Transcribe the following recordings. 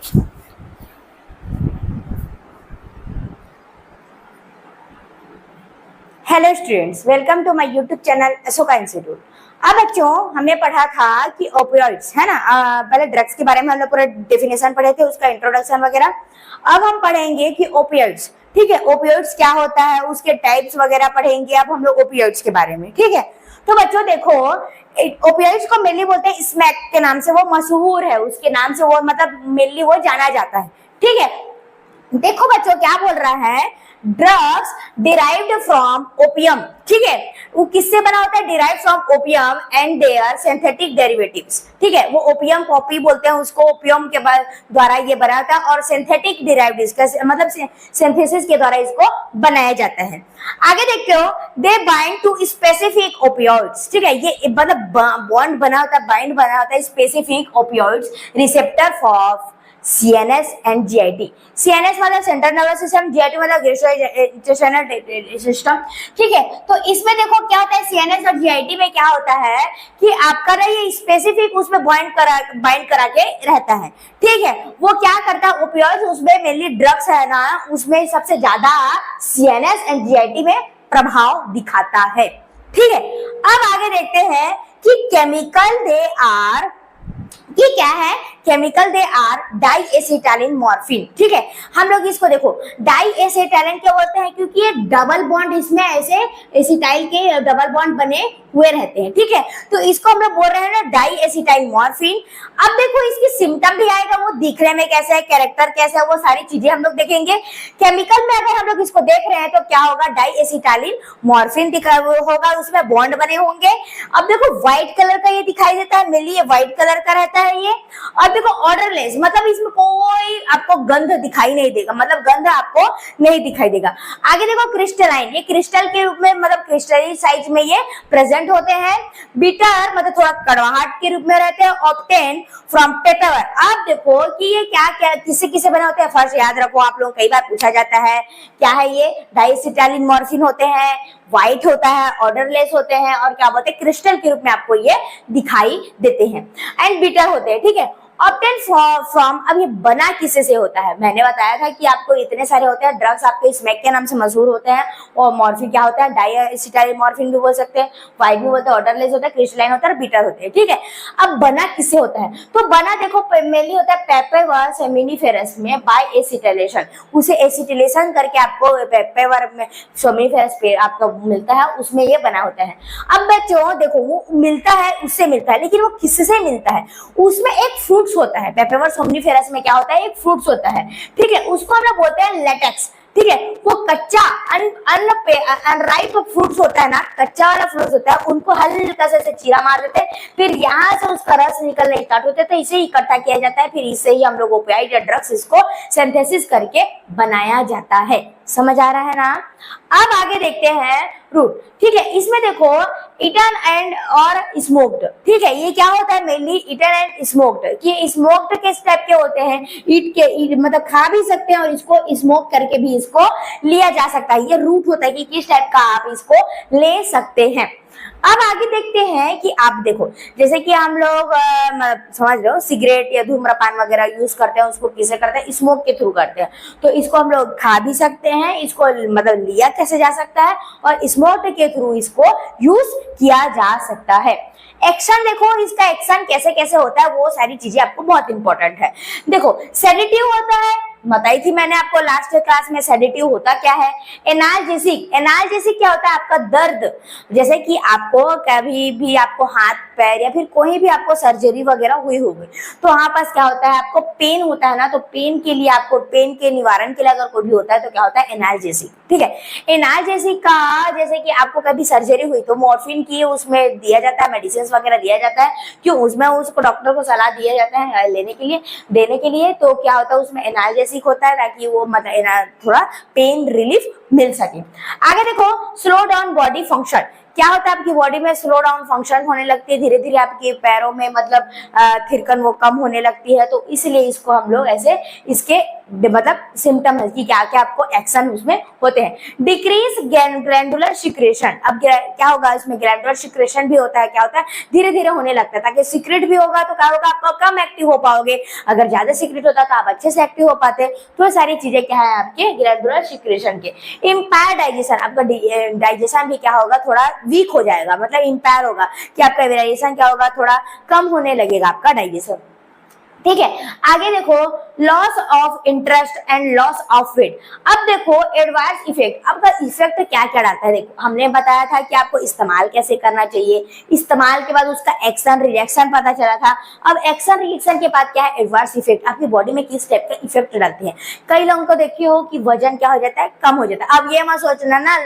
Hello students, welcome to my YouTube channel Ashoka institute. अब बच्चों, हमने पढ़ा था कि ओपियोइड्स है ना, पहले ड्रग्स के बारे में हम लोग पूरा डेफिनेशन पढ़े थे, उसका इंट्रोडक्शन वगैरह। अब हम पढ़ेंगे कि ओपियोइड्स, ठीक है, ओपियोइड्स क्या होता है, उसके टाइप्स वगैरह पढ़ेंगे अब हम लोग ओपियोइड्स के बारे में, ठीक है। तो बच्चों देखो, ओपियोइड्स को मेनली बोलते हैं स्मैक के नाम से, वो मशहूर है, उसके नाम से वो मतलब मेनली वो जाना जाता है, ठीक है। देखो बच्चों क्या बोल रहा है, ड्रग्स डिराइव्ड फ्रॉम ओपियम, ठीक है, वो किससे बना होता है, derive from opium and their synthetic derivatives, ठीक है। वो ओपियम पॉपी बोलते हैं उसको, ओपियम के द्वारा ये बना होता है, और सिंथेटिक डेरिवेटिव्स मतलब सिंथेसिस के द्वारा इसको बनाया जाता है। आगे देखते हो, they bind to specific opioids, ठीक है, ये मतलब बॉन्ड बना होता है, बाइंड बना होता है specific opioids receptor for CNS and GIT। CNS मतलब सेंट्रल नर्वस सिस्टम, GIT मतलब गैस्ट्रोइंटेस्टाइनल सिस्टम, ठीक है। तो इसमें देखो क्या होता है, CNS और GIT में क्या होता है कि आपका ना ये स्पेसिफिक उसमें बाइंड करा के रहता है, ठीक है। वो क्या करता है, ओपियोइड्स उसमें मेनली ड्रग्स है ना, उसमें सबसे ज्यादा CNS एंड GIT में प्रभाव दिखाता है, ठीक है। अब आगे देखते हैं कि केमिकल दे आर, ये क्या है, केमिकल दे आर डाइएसिटाइलिन मॉर्फिन, ठीक है। हम लोग इसको देखो, डाइएसिटाइलिन क्या बोलते हैं, क्योंकि ये डबल बॉन्ड इसमें ऐसे एसिटाइल के डबल बॉन्ड बने हुए रहते हैं, ठीक है। तो इसको हम लोग बोल रहे हैं ना डाइएसिटाइल मॉर्फिन। अब देखो इसकी सिम्टम भी आएगा, वो दिखने में कैसा है, कैरेक्टर कैसा है, वो सारी चीजें हम लोग देखेंगे। केमिकल में अगर हम लोग इसको देख रहे हैं तो क्या होगा, डाइएसिटाइलिन मॉर्फिन होगा, उसमें बॉन्ड बने होंगे। अब देखो व्हाइट कलर का ये दिखाई देता है, मेनली ये व्हाइट कलर का रहता है ये। और देखो ऑर्डरलेस, मतलब इसमें कोई आपको गंध दिखाई नहीं देगा, मतलब गंध आपको नहीं दिखाई देगा। आगे देखो क्रिस्टलाइन, ये क्रिस्टल के रूप में मतलब क्रिस्टली साइज में ये प्रेजेंट होते हैं। बिटर मतलब थोड़ा कड़वाहट के रूप में रहते हैं। Obtain from paper. अब देखो कि ये क्या क्या किससे किससे बने होते हैं, फर्स्ट याद रखो, आप लोग कई बार पूछा जाता है, क्या है ये, डाइएसिटाइलिन मॉर्फिन होते हैं, व्हाइट होता है, ऑर्डरलेस होते हैं, और क्या बोलते हैं, क्रिस्टल के रूप में आपको ये दिखाई देते हैं, एंड बिटर होते हैं, ठीक है। ऑब्टेन फ्रॉम, अब ये बना किससे से होता है, मैंने बताया था कि आपको इतने सारे होते हैं ड्रग्स, आपको स्मैक के नाम से मशहूर होते हैं। और मॉर्फिन क्या होता है, डाइएसिटाइलिन मॉर्फिन भी बोल सकते हैं, व्हाइट भी बोलते हैं, ऑर्डरलेस होता है, क्रिस्टलाइन होता है, बिटर होते हैं, ठीक है। अब बना किससे होता है, तो बना देखो मेनली होता है पेपेवर सेमिनिफेरस में बाय एसिटिलेशन, उसे एसिटिलेशन करके आपको पेपेवर में सेमिनिफेरस पे आपको मिलता है, उसमें ये बना होता है। अब बच्चों देखो, वो मिलता है, उससे मिलता है, लेकिन वो किससे मिलता है, उसमें एक फ्रूट होता है, पेपेवर सोमनिफेरस में क्या होता है, एक फ्रूट्स होता है, ठीक है, उसको हम लोग बोलते हैं लेटेक्स, ठीक है। वो कच्चा अनराइप फ्रूट्स होता है ना, कच्चा वाला फ्रूट्स होता है, उनको हल्का से चीरा मार देते हैं, फिर यहाँ से उसका रस निकलने स्टार्ट होता है, तो इसे इकट्ठा किया जाता है, फिर इससे ही हम लोग ओपियाइड या ड्रग्स इसको सिंथेसिस करके बनाया जाता है। समझ आ रहा है ना। अब आगे देखते हैं रूट, ठीक है। इसमें देखो ईटन एंड और स्मोक्ड, ठीक है, ये क्या होता है, मेनली ईटन एंड स्मोक्ड, कि स्मोक्ड किस टाइप के होते हैं, ईट मतलब खा भी सकते हैं, और इसको स्मोक करके भी इसको लिया जा सकता है। ये रूट होता है कि किस टाइप का आप इसको ले सकते हैं। अब आगे देखते हैं कि आप देखो, जैसे कि हम लोग समझ रहे हो, सिगरेट या धूम्रपान वगैरह यूज करते हैं, उसको किसे करते हैं, स्मोक के थ्रू करते हैं। तो इसको हम लोग खा भी सकते हैं, इसको मतलब लिया कैसे जा सकता है, और स्मोक के थ्रू इसको यूज किया जा सकता है। एक्शन देखो, इसका एक्शन कैसे कैसे होता है, वो सारी चीजें आपको बहुत इंपॉर्टेंट है। देखो सेडेटिव होता है, बताई थी मैंने आपको लास्ट क्लास में, सेडेटिव होता क्या है, एनाल्जेसिक। एनाल्जेसिक क्या होता है, आपका दर्द, जैसे कि आपको कभी भी आपको हाथ पैर या फिर कोई भी आपको सर्जरी वगैरह हुई होगी, तो वहां पास क्या होता है, आपको पेन होता है ना, तो पेन के लिए आपको पेन के निवारण के लिए अगर कोई भी होता है तो क्या होता है, एनाल्जेसिक, ठीक है। एनाल्जेसिक का जैसे कि आपको कभी सर्जरी हुई तो मॉर्फिन की उसमें दिया जाता है, मेडिसिन वगैरह दिया जाता है, क्यों, उसमें उसको डॉक्टर को सलाह दिया जाता है लेने के लिए, देने के लिए, तो क्या होता है उसमें एनाल्जेसिक होता है, ताकि वो मतलब थोड़ा पेन रिलीफ मिल सके। आगे देखो स्लो डाउन बॉडी फंक्शन, क्या होता है आपकी बॉडी में स्लो डाउन फंक्शन होने लगती है, धीरे धीरे आपके पैरों में मतलब थिरकन वो कम होने लगती है। तो इसलिए इसको हम लोग ऐसे इसके मतलब सिम्टम है कि क्या क्या आपको एक्शन उसमें होते हैं। डिक्रीज ग्लैंडुलर सिक्रेशन, अब क्या होगा इसमें ग्लैंडुलर सिक्रेशन भी होता है, क्या होता है धीरे धीरे होने लगता है, ताकि सीक्रेट भी होगा तो क्या होगा आपका कम एक्टिव हो पाओगे, अगर ज्यादा सीक्रेट होता तो आप अच्छे से एक्टिव हो पाते। तो सारी चीजें क्या है आपके ग्लैंडुलर सिक्रेशन के। इम्पायर डाइजेशन, आपका डाइजेशन भी क्या होगा थोड़ा वीक हो जाएगा, मतलब इम्पायर होगा कि आपका डाइजेशन क्या होगा थोड़ा कम होने लगेगा आपका डाइजेशन। ठीक है, आगे देखो loss of interest and loss of weight. अब देखो एडवर्स इफेक्ट, आपका इफेक्ट क्या क्या डालता है। देखो हमने बताया था कि आपको इस्तेमाल कैसे करना चाहिए, इस्तेमाल के बाद उसका एक्शन रिएक्शन पता चला था। अब एक्शन रिएक्शन के बाद क्या है एडवर्स इफेक्ट, आपकी बॉडी में किस टाइप का इफेक्ट डालते हैं। कई लोगों को देखिए हो कि वजन क्या हो जाता है कम हो जाता है। अब ये मत सोचना ना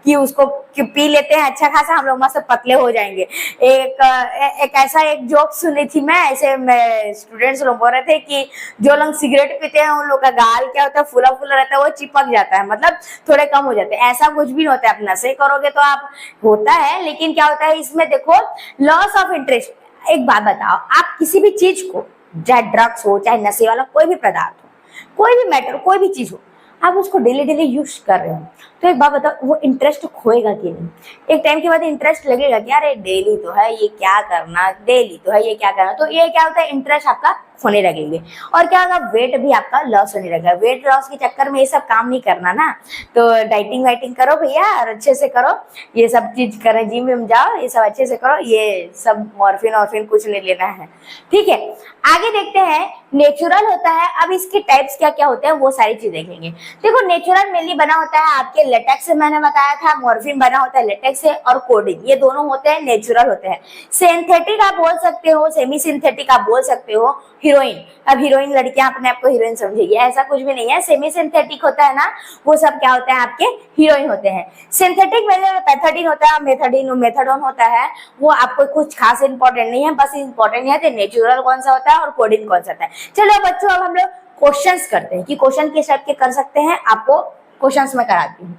कि उसको पी लेते हैं अच्छा खासा हम लोग मस्त पतले हो जाएंगे। एक ऐसा एक जोक सुनी थी मैं, ऐसे स्टूडेंट्स लोग बोल रहे थे कि जो लोग सिगरेट पीते हैं उन लोग का गाल क्या होता है फूला फूला रहता है, वो चिपक जाता है, मतलब थोड़े कम हो जाते हैं। ऐसा कुछ भी होता है, आप नशे करोगे तो आप होता है, लेकिन क्या होता है इसमें देखो लॉस ऑफ इंटरेस्ट। एक बात बताओ, आप किसी भी चीज को चाहे ड्रग्स हो चाहे नशे वाला कोई भी पदार्थ हो, कोई भी मैटर कोई भी चीज हो, आप उसको डेली डेली यूज कर रहे हो तो एक बात बताओ वो इंटरेस्ट खोएगा कि नहीं। एक टाइम के बाद इंटरेस्ट लगेगा कि अरे डेली तो है ये क्या करना, डेली तो है ये क्या करना। तो ये क्या होता है इंटरेस्ट आपका होने लगेंगे। और क्या होगा वेट भी आपका लॉस होने लगेगा। वेट लॉस के चक्कर में ये सब काम नहीं करना ना, तो डाइटिंग वाइटिंग करो भैया और अच्छे से करो, ये सब चीज करें, जिम में जाओ, ये सब अच्छे से करो, ये सब मॉर्फिन ऑर्फिन कुछ नहीं लेना है। ठीक है, आगे देखते हैं नेचुरल होता है। अब इसके टाइप्स क्या क्या होते हैं वो सारी चीज देखेंगे। देखो नेचुरल मेनली बना होता है आपके लेटेक्स से, मैंने बताया था मॉर्फिन बना होता है लेटेक्स से, और कोडिन, ये दोनों होते हैं नेचुरल होते हैं। सिंथेटिक आप बोल सकते हो, सेमी सिंथेटिक आप बोल सकते हो। हीरोइन, अब हीरोइन लड़कियां अपने आप को हीरोइन समझेगी, ऐसा कुछ भी नहीं है। सेमी सिंथेटिक होता है ना वो सब क्या होते हैं आपके हीरोइन होते हैं। सिंथेटिक में पैथोडीन होता है, मेथोडीन मेथाडोन होता है, वो आपको कुछ खास इंपॉर्टेंट नहीं है, बस इंपॉर्टेंट है नेचुरल कौन सा होता है और कोडिन कौन सा होता है। चलो बच्चों अब हम लोग क्वेश्चंस करते हैं कि क्वेश्चन किस टाइप के कर सकते हैं, आपको क्वेश्चंस में कराती हूँ।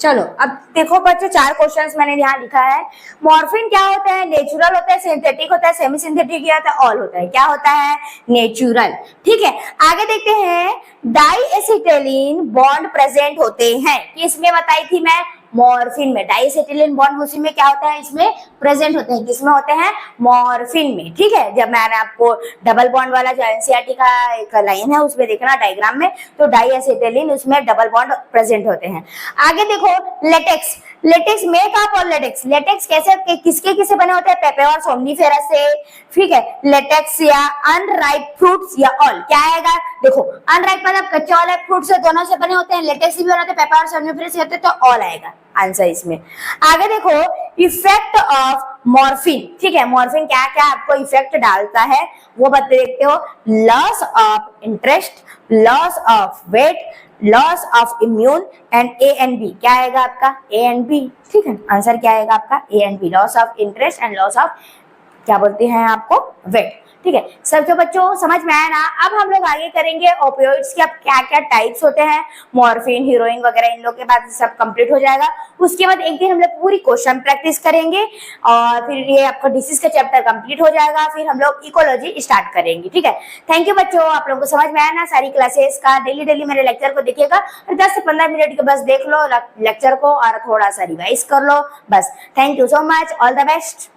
चलो अब देखो बच्चों, 4 क्वेश्चंस मैंने यहाँ लिखा है। मॉर्फिन क्या होता है? नेचुरल होता है, सिंथेटिक होता है, सेमी सिंथेटिक या ऑल होता है? क्या होता है? नेचुरल। ठीक है, आगे देखते हैं। डाई एसिटिलीन बॉन्ड प्रेजेंट होते हैं, किसमें बताई थी मैं? मॉर्फिन में। डाई एसिटिलीन बॉन्ड उसी में क्या होता है? इसमें प्रेजेंट होते हैं। किसमें होते हैं? मॉर्फिन में। ठीक है, जब मैंने आपको डबल बॉन्ड वाला जो एनसीईआरटी का एक लाइन है उसमें देखना डायग्राम में, तो डाई एसिटिलीन उसमें डबल बॉन्ड प्रेजेंट होते हैं। आगे देखो, लेटेक्स। लेटेक्स मेकअप और लेटेक्स, लेटेक्स कैसे किसके किससे बने होते हैं? पेपर और सोमनीफेरस से। ठीक है, लेटेक्स या अनराइप फ्रूट्स या ऑल, क्या आएगा? देखो, अनराइप मतलब कच्चे वाले फ्रूट से, दोनों से बने होते हैं। लेटेक्स भी बनाते हैं, पेपर और सोमनीफेरस होते हैं, तो ऑल आएगा आंसर इसमें। आगे देखो, इफेक्ट ऑफ मॉर्फिन। ठीक है, मॉर्फिन क्या क्या आपको इफेक्ट डालता है वो बता देखते हो। Loss of interest, loss of weight, loss of immune and A and B. क्या आएगा आपका? A and B. ठीक है, आंसर क्या आएगा आपका? A and B. Loss of interest and loss of क्या बोलते हैं आपको? वेट। ठीक है, सब जो बच्चों समझ में आया ना। अब हम लोग आगे करेंगे ओपियोइड्स के अब क्या क्या टाइप्स होते हैं। मॉर्फिन, हीरोइन वगैरह इन लोग के बाद सब कंप्लीट हो जाएगा। उसके बाद एक दिन हम लोग पूरी क्वेश्चन प्रैक्टिस करेंगे और फिर ये आपका डिसीज का चैप्टर कंप्लीट हो जाएगा। फिर हम लोग इकोलॉजी स्टार्ट करेंगे। ठीक है, थैंक यू बच्चों, आप लोगों को समझ में आया ना सारी क्लासेस का? डेली डेली मेरे लेक्चर को देखिएगा और 10 से 15 मिनट के बस देख लो लेक्चर को और थोड़ा सा रिवाइज कर लो बस। Thank you so much, all the best.